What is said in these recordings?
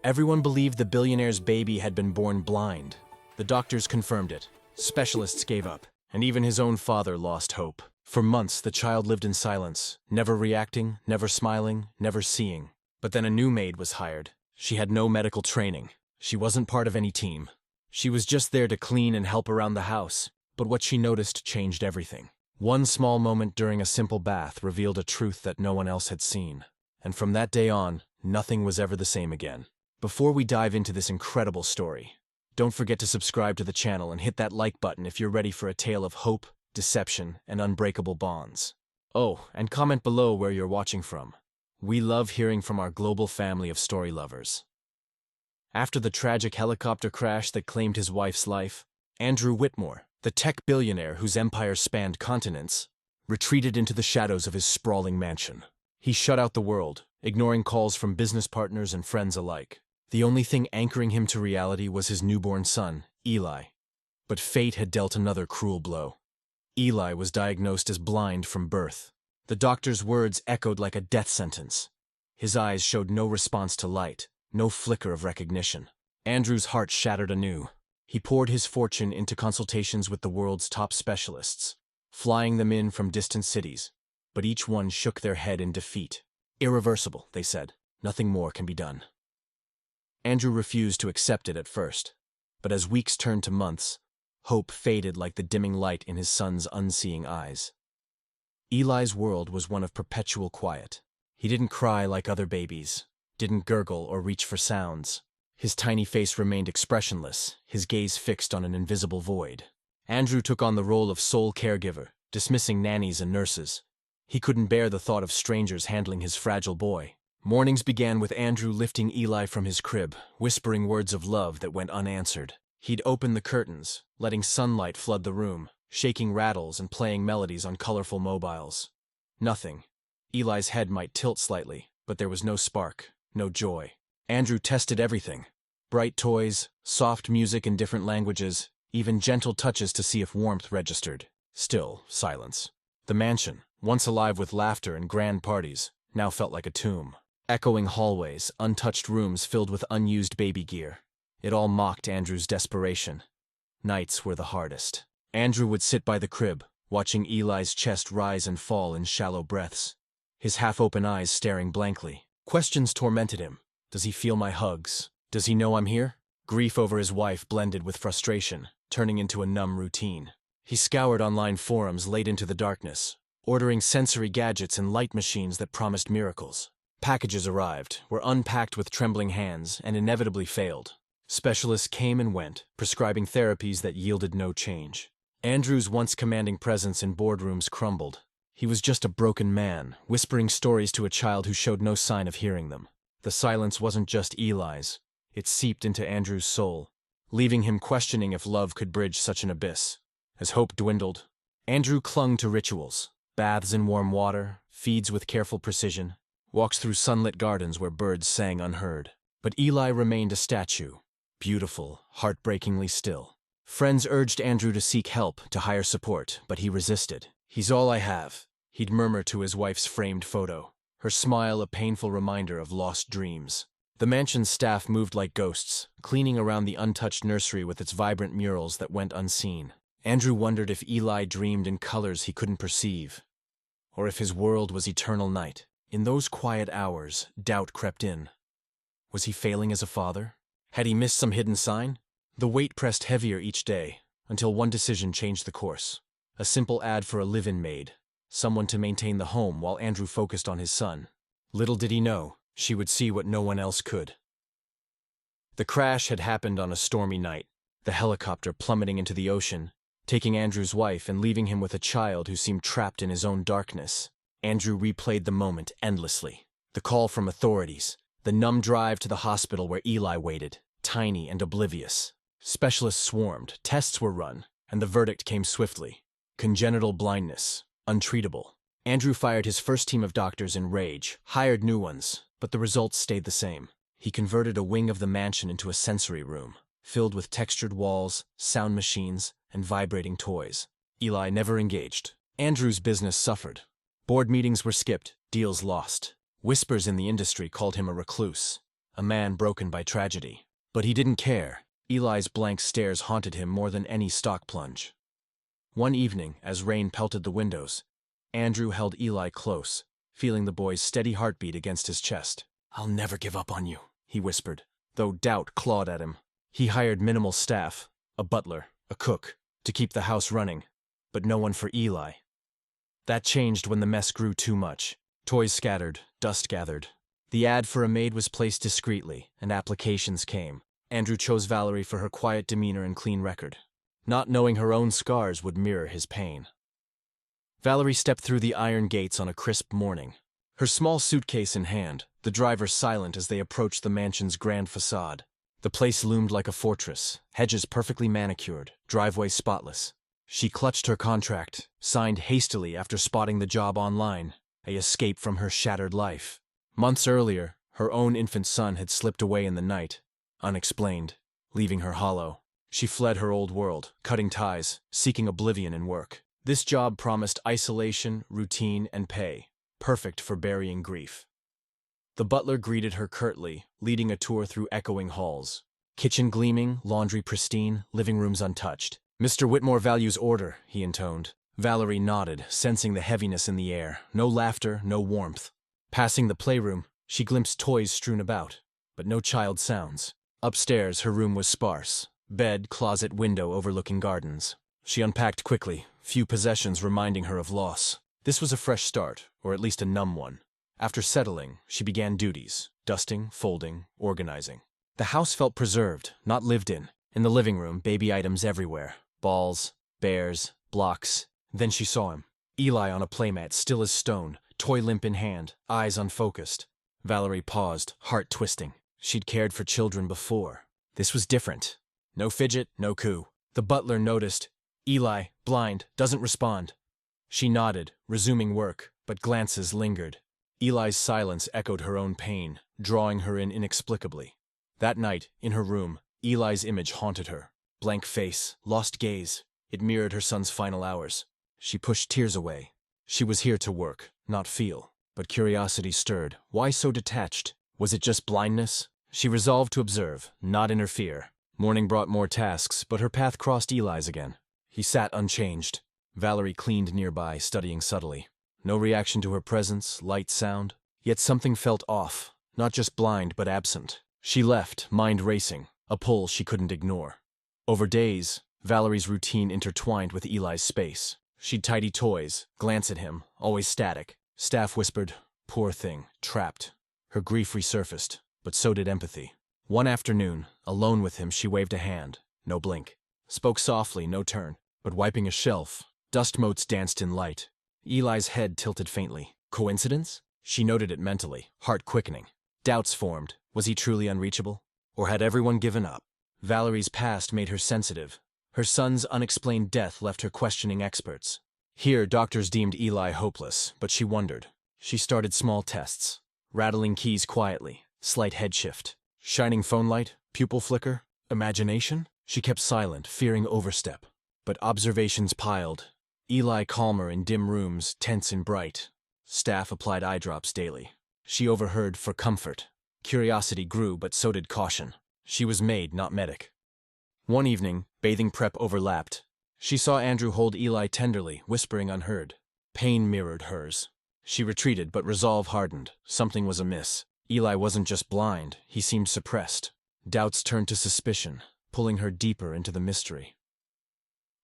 Everyone believed the billionaire's baby had been born blind. The doctors confirmed it. Specialists gave up, and even his own father lost hope. For months, the child lived in silence, never reacting, never smiling, never seeing. But then a new maid was hired. She had no medical training. She wasn't part of any team. She was just there to clean and help around the house. But what she noticed changed everything. One small moment during a simple bath revealed a truth that no one else had seen. And from that day on, nothing was ever the same again. Before we dive into this incredible story, don't forget to subscribe to the channel and hit that like button if you're ready for a tale of hope, deception, and unbreakable bonds. Oh, and comment below where you're watching from. We love hearing from our global family of story lovers. After the tragic helicopter crash that claimed his wife's life, Andrew Whitmore, the tech billionaire whose empire spanned continents, retreated into the shadows of his sprawling mansion. He shut out the world, ignoring calls from business partners and friends alike. The only thing anchoring him to reality was his newborn son, Eli. But fate had dealt another cruel blow. Eli was diagnosed as blind from birth. The doctor's words echoed like a death sentence. His eyes showed no response to light, no flicker of recognition. Andrew's heart shattered anew. He poured his fortune into consultations with the world's top specialists, flying them in from distant cities. But each one shook their head in defeat. Irreversible, they said. Nothing more can be done. Andrew refused to accept it at first, but as weeks turned to months, hope faded like the dimming light in his son's unseeing eyes. Eli's world was one of perpetual quiet. He didn't cry like other babies, didn't gurgle or reach for sounds. His tiny face remained expressionless, his gaze fixed on an invisible void. Andrew took on the role of sole caregiver, dismissing nannies and nurses. He couldn't bear the thought of strangers handling his fragile boy. Mornings began with Andrew lifting Eli from his crib, whispering words of love that went unanswered. He'd open the curtains, letting sunlight flood the room, shaking rattles and playing melodies on colorful mobiles. Nothing. Eli's head might tilt slightly, but there was no spark, no joy. Andrew tested everything. Bright toys, soft music in different languages, even gentle touches to see if warmth registered. Still, silence. The mansion, once alive with laughter and grand parties, now felt like a tomb. Echoing hallways, untouched rooms filled with unused baby gear. It all mocked Andrew's desperation. Nights were the hardest. Andrew would sit by the crib, watching Eli's chest rise and fall in shallow breaths, his half-open eyes staring blankly. Questions tormented him. Does he feel my hugs? Does he know I'm here? Grief over his wife blended with frustration, turning into a numb routine. He scoured online forums late into the darkness, ordering sensory gadgets and light machines that promised miracles. Packages arrived, were unpacked with trembling hands, and inevitably failed. Specialists came and went, prescribing therapies that yielded no change. Andrew's once commanding presence in boardrooms crumbled. He was just a broken man, whispering stories to a child who showed no sign of hearing them. The silence wasn't just Eli's. It seeped into Andrew's soul, leaving him questioning if love could bridge such an abyss. As hope dwindled, Andrew clung to rituals. Baths in warm water, feeds with careful precision, walks through sunlit gardens where birds sang unheard. But Eli remained a statue, beautiful, heartbreakingly still. Friends urged Andrew to seek help, to hire support, but he resisted. "He's all I have," he'd murmur to his wife's framed photo, her smile a painful reminder of lost dreams. The mansion's staff moved like ghosts, cleaning around the untouched nursery with its vibrant murals that went unseen. Andrew wondered if Eli dreamed in colors he couldn't perceive, or if his world was eternal night. In those quiet hours, doubt crept in. Was he failing as a father? Had he missed some hidden sign? The weight pressed heavier each day, until one decision changed the course. A simple ad for a live-in maid, someone to maintain the home while Andrew focused on his son. Little did he know, she would see what no one else could. The crash had happened on a stormy night, the helicopter plummeting into the ocean, taking Andrew's wife and leaving him with a child who seemed trapped in his own darkness. Andrew replayed the moment endlessly. The call from authorities, the numb drive to the hospital where Eli waited, tiny and oblivious. Specialists swarmed, tests were run, and the verdict came swiftly. Congenital blindness, untreatable. Andrew fired his first team of doctors in rage, hired new ones, but the results stayed the same. He converted a wing of the mansion into a sensory room, filled with textured walls, sound machines, and vibrating toys. Eli never engaged. Andrew's business suffered. Board meetings were skipped, deals lost. Whispers in the industry called him a recluse, a man broken by tragedy. But he didn't care. Eli's blank stares haunted him more than any stock plunge. One evening, as rain pelted the windows, Andrew held Eli close, feeling the boy's steady heartbeat against his chest. "I'll never give up on you," he whispered, though doubt clawed at him. He hired minimal staff, a butler, a cook, to keep the house running, but no one for Eli. That changed when the mess grew too much. Toys scattered, dust gathered. The ad for a maid was placed discreetly, and applications came. Andrew chose Valerie for her quiet demeanor and clean record. Not knowing her own scars would mirror his pain. Valerie stepped through the iron gates on a crisp morning. Her small suitcase in hand, the driver silent as they approached the mansion's grand facade. The place loomed like a fortress, hedges perfectly manicured, driveway spotless. She clutched her contract, signed hastily after spotting the job online, an escape from her shattered life. Months earlier, her own infant son had slipped away in the night, unexplained, leaving her hollow. She fled her old world, cutting ties, seeking oblivion in work. This job promised isolation, routine, and pay, perfect for burying grief. The butler greeted her curtly, leading a tour through echoing halls. Kitchen gleaming, laundry pristine, living rooms untouched. "Mr. Whitmore values order," he intoned. Valerie nodded, sensing the heaviness in the air. No laughter, no warmth. Passing the playroom, she glimpsed toys strewn about, but no child sounds. Upstairs, her room was sparse. Bed, closet, window overlooking gardens. She unpacked quickly, few possessions reminding her of loss. This was a fresh start, or at least a numb one. After settling, she began duties, dusting, folding, organizing. The house felt preserved, not lived in. In the living room, baby items everywhere. Balls, bears, blocks. Then she saw him. Eli on a playmat, still as stone, toy limp in hand, eyes unfocused. Valerie paused, heart twisting. She'd cared for children before. This was different. No fidget, no coo. The butler noticed. "Eli, blind, doesn't respond." She nodded, resuming work, but glances lingered. Eli's silence echoed her own pain, drawing her in inexplicably. That night, in her room, Eli's image haunted her. Blank face, lost gaze. It mirrored her son's final hours. She pushed tears away. She was here to work, not feel. But curiosity stirred. Why so detached? Was it just blindness? She resolved to observe, not interfere. Morning brought more tasks, but her path crossed Eli's again. He sat unchanged. Valerie cleaned nearby, studying subtly. No reaction to her presence, light, sound. Yet something felt off, not just blind, but absent. She left, mind racing, a pull she couldn't ignore. Over days, Valerie's routine intertwined with Eli's space. She'd tidy toys, glance at him, always static. Staff whispered, "Poor thing, trapped." Her grief resurfaced, but so did empathy. One afternoon, alone with him, she waved a hand, no blink. Spoke softly, no turn, but wiping a shelf. Dust motes danced in light. Eli's head tilted faintly. Coincidence? She noted it mentally, heart quickening. Doubts formed. Was he truly unreachable? Or had everyone given up? Valerie's past made her sensitive. Her son's unexplained death left her questioning experts. Here, doctors deemed Eli hopeless, but she wondered. She started small tests. Rattling keys quietly, slight head shift. Shining phone light, pupil flicker, imagination? She kept silent, fearing overstep. But observations piled. Eli calmer in dim rooms, tense and bright. Staff applied eye drops daily. She overheard for comfort. Curiosity grew, but so did caution. She was maid, not medic. One evening, bathing prep overlapped. She saw Andrew hold Eli tenderly, whispering unheard. Pain mirrored hers. She retreated, but resolve hardened. Something was amiss. Eli wasn't just blind, he seemed suppressed. Doubts turned to suspicion, pulling her deeper into the mystery.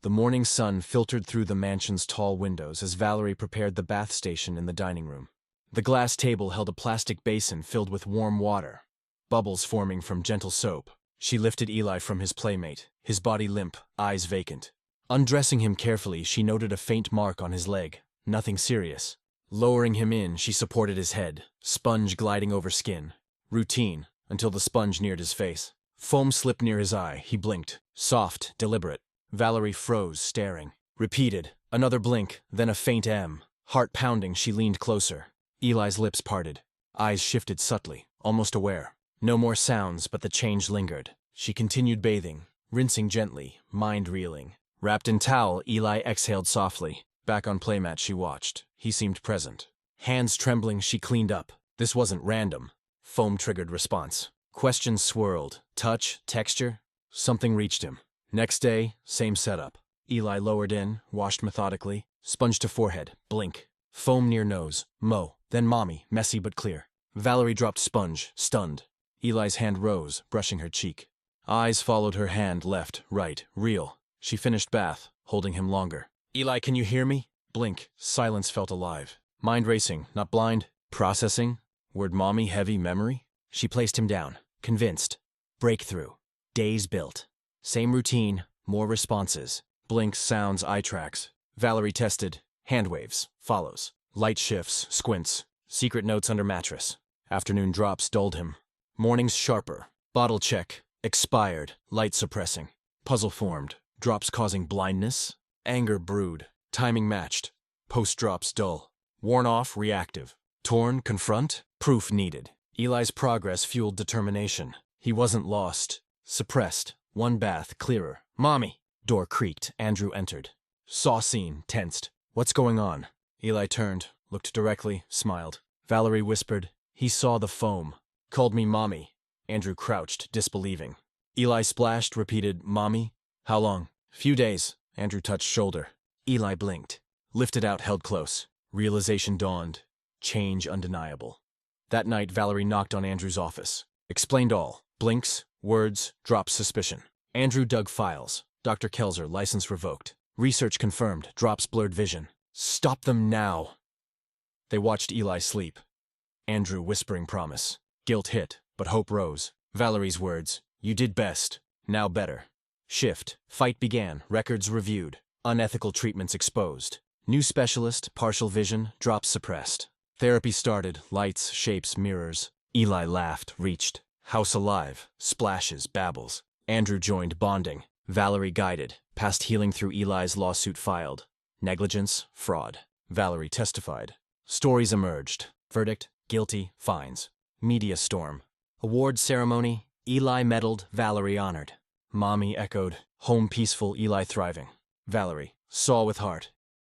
The morning sun filtered through the mansion's tall windows as Valerie prepared the bath station in the dining room. The glass table held a plastic basin filled with warm water, bubbles forming from gentle soap. She lifted Eli from his playmate, his body limp, eyes vacant. Undressing him carefully, she noted a faint mark on his leg, nothing serious. Lowering him in, she supported his head, sponge gliding over skin. Routine, until the sponge neared his face. Foam slipped near his eye, he blinked. Soft, deliberate. Valerie froze, staring. Repeated, another blink, then a faint M. Heart pounding, she leaned closer. Eli's lips parted. Eyes shifted subtly, almost aware. No more sounds, but the change lingered. She continued bathing, rinsing gently, mind reeling. Wrapped in towel, Eli exhaled softly. Back on playmat, she watched. He seemed present. Hands trembling, she cleaned up. This wasn't random. Foam-triggered response. Questions swirled. Touch, texture. Something reached him. Next day, same setup. Eli lowered in, washed methodically, sponge to forehead, blink. Foam near nose, Mo, then mommy, messy but clear. Valerie dropped sponge, stunned. Eli's hand rose, brushing her cheek. Eyes followed her hand, left, right, real. She finished bath, holding him longer. Eli, can you hear me? Blink. Silence felt alive. Mind racing, not blind. Processing. Word mommy, heavy memory. She placed him down, convinced. Breakthrough. Days built. Same routine, more responses. Blinks, sounds, eye tracks. Valerie tested. Hand waves. Follows. Light shifts, squints. Secret notes under mattress. Afternoon drops dulled him. Mornings sharper. Bottle check. Expired. Light suppressing. Puzzle formed. Drops causing blindness. Anger brewed. Timing matched. Post drops dull. Worn off, reactive. Torn, confront. Proof needed. Eli's progress fueled determination. He wasn't lost. Suppressed. One bath, clearer. Mommy! Door creaked. Andrew entered. Saw scene, tensed. What's going on? Eli turned, looked directly, smiled. Valerie whispered. He saw the foam. Called me mommy. Andrew crouched, disbelieving. Eli splashed, repeated, mommy? How long? Few days. Andrew touched shoulder. Eli blinked. Lifted out, held close. Realization dawned. Change undeniable. That night, Valerie knocked on Andrew's office. Explained all. Blinks, words, drops suspicion. Andrew dug files. Dr. Kelzer, license revoked. Research confirmed. Drops blurred vision. Stop them now. They watched Eli sleep. Andrew whispering promise. Guilt hit, but hope rose. Valerie's words. You did best. Now better. Shift. Fight began. Records reviewed. Unethical treatments exposed. New specialist, partial vision, drops suppressed. Therapy started. Lights, shapes, mirrors. Eli laughed, reached. House alive. Splashes, babbles. Andrew joined, bonding. Valerie guided. Past healing through Eli's lawsuit filed. Negligence, fraud. Valerie testified. Stories emerged. Verdict, guilty, fines. Media storm. Award ceremony. Eli medaled, Valerie honored. Mommy echoed. Home peaceful, Eli thriving. Valerie saw with heart.